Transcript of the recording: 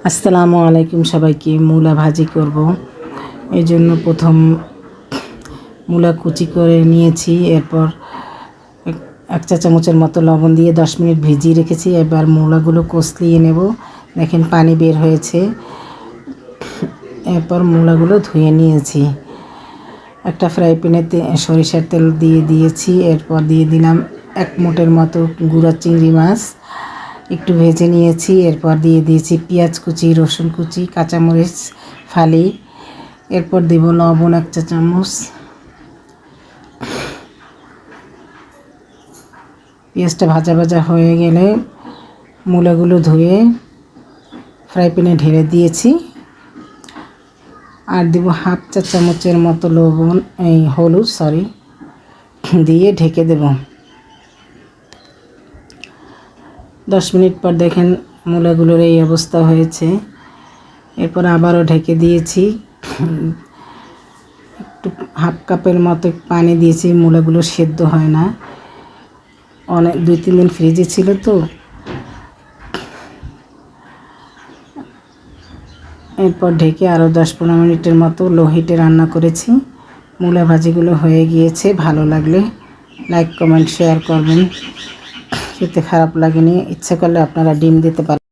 আসসালামু আলাইকুম সবাইকে। মূলা ভাজি করব, এই জন্য প্রথম মূলা কুচি করে নিয়েছি। এরপর এক চা চামচের মতো লবণ দিয়ে 10 মিনিট ভিজিয়ে রেখেছি। এবার মূলাগুলো কষলিয়ে নেব। দেখেন পানি বের হয়েছে। এরপর মূলাগুলো ধুয়ে নিয়েছি। একটা ফ্রাই প্যানে সরিষার তেল দিয়ে দিয়েছি। এরপর দিয়ে দিলাম 1 মুঠের মতো গুঁড়া চিংড়ি মাছ, একটু ভেজে নিয়েছি। এরপর দিয়ে দিয়েছি পেঁয়াজ কুচি, রসুন কুচি, কাঁচামরিচ ফালি। এরপর দেব লবণ 1 চা চামচ। পেঁয়াজটা ভাজা ভাজা হয়ে গেলে মূলাগুলো ধুয়ে ফ্রাই প্যানে ঢেলে দিয়েছি। আর দেব হাফ চা চামচের মতো হলুদ দিয়ে ঢেকে দেব। 10 মিনিট পর দেখেন মূলাগুলোর এই অবস্থা হয়েছে। এরপর আবারও ঢেকে দিয়েছি। একটু হাফ কাপের মতো পানি দিয়েছি, মূলাগুলো সেদ্ধ হয় না। অনেক 2-3 দিন ফ্রিজে ছিল তো। এরপর ঢেকে আরও 10-15 মিনিটের মতো লো হিটে রান্না করেছি। মূলা ভাজিগুলো হয়ে গিয়েছে। ভালো লাগলে লাইক, কমেন্ট, শেয়ার করবেন। খেতে খারাপ লাগেনি। ইচ্ছা করলে আপনারা ডিম দিতে পারেন।